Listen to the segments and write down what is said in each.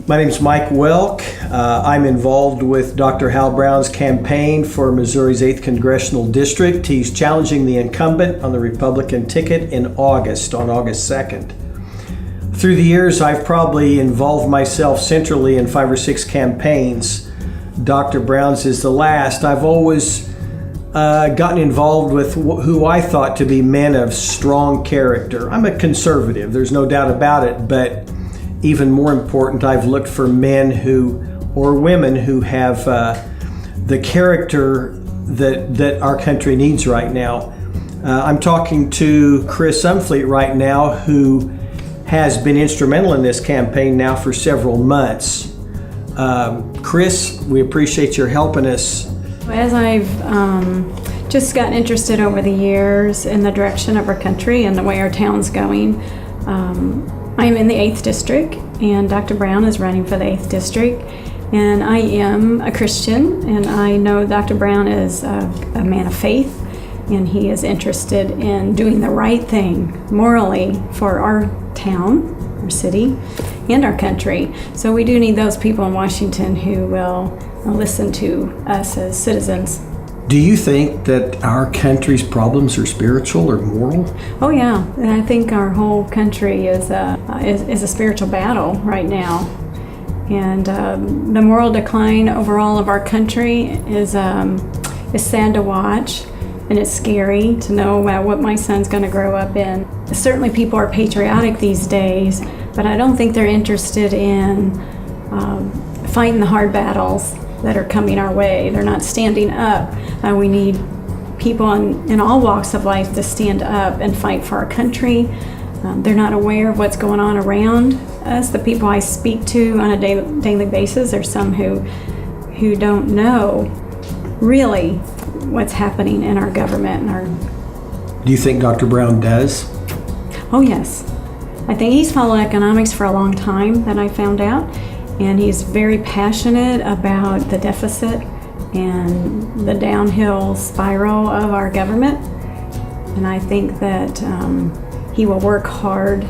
My name is Mike Woelk. I'm involved with Dr. Hal Brown's campaign for Missouri's 8th Congressional District. He's challenging the incumbent on the Republican ticket in August, on August 2nd. Through the years, I've probably involved myself centrally in 5 or 6 campaigns. Dr. Brown's is the last. I've always gotten involved with who I thought to be men of strong character. I'm a conservative, there's no doubt about it, but even more important, I've looked for men or women who have the character that our country needs right now. I'm talking to Chris Umfleet right now, who has been instrumental in this campaign now for several months. Chris, we appreciate your helping us. As I've just gotten interested over the years in the direction of our country and the way our town's going, I'm in the 8th District, and Dr. Brown is running for the 8th District, and I am a Christian, and I know Dr. Brown is a man of faith, and he is interested in doing the right thing morally for our town, our city, and our country. So we do need those people in Washington who will listen to us as citizens. Do you think that our country's problems are spiritual or moral? Oh yeah, and I think our whole country is a spiritual battle right now, and the moral decline overall of our country is sad to watch, and it's scary to know what my son's going to grow up in. Certainly, people are patriotic these days, but I don't think they're interested in fighting the hard battles that are coming our way. They're not standing up. We need people in all walks of life to stand up and fight for our country. They're not aware of what's going on around us. The people I speak to on a daily basis are some who don't know really what's happening in our government. Do you think Dr. Brown does? Oh yes. I think he's followed economics for a long time, that I found out. And he's very passionate about the deficit and the downhill spiral of our government. And I think that he will work hard.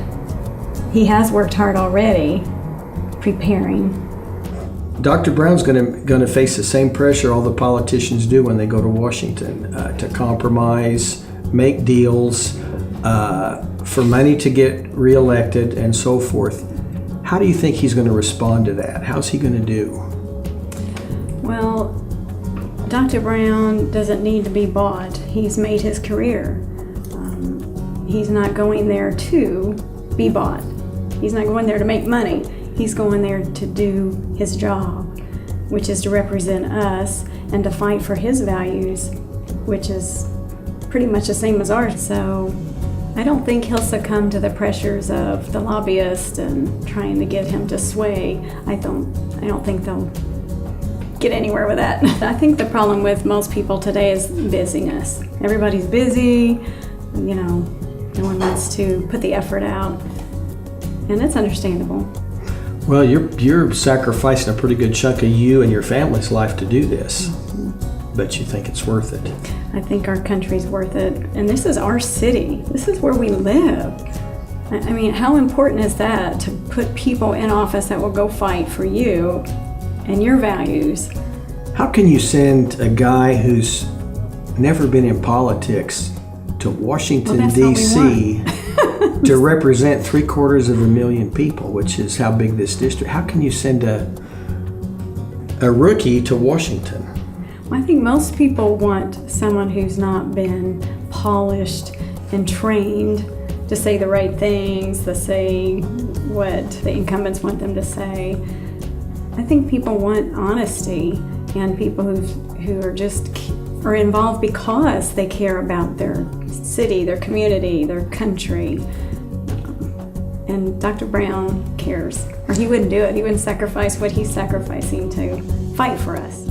He has worked hard already preparing. Dr. Brown's going to face the same pressure all the politicians do when they go to Washington, to compromise, make deals, for money to get reelected, and so forth. How do you think he's going to respond to that? How's he going to do? Well, Dr. Brown doesn't need to be bought. He's made his career. He's not going there to be bought. He's not going there to make money. He's going there to do his job, which is to represent us and to fight for his values, which is pretty much the same as ours. So I don't think he'll succumb to the pressures of the lobbyists and trying to get him to sway. I don't think they'll get anywhere with that. I think the problem with most people today is busyness. Everybody's busy, no one wants to put the effort out, and it's understandable. Well, you're sacrificing a pretty good chunk of you and your family's life to do this. Mm-hmm. But you think it's worth it? I think our country's worth it, and this is our city. This is where we live. I mean, how important is that, to put people in office that will go fight for you and your values? How can you send a guy who's never been in politics to Washington, D.C. to represent 750,000 people, which is how big this district? How can you send a rookie to Washington? I think most people want someone who's not been polished and trained to say the right things, to say what the incumbents want them to say. I think people want honesty and people who are involved because they care about their city, their community, their country. And Dr. Brown cares, or he wouldn't do it. He wouldn't sacrifice what he's sacrificing to fight for us.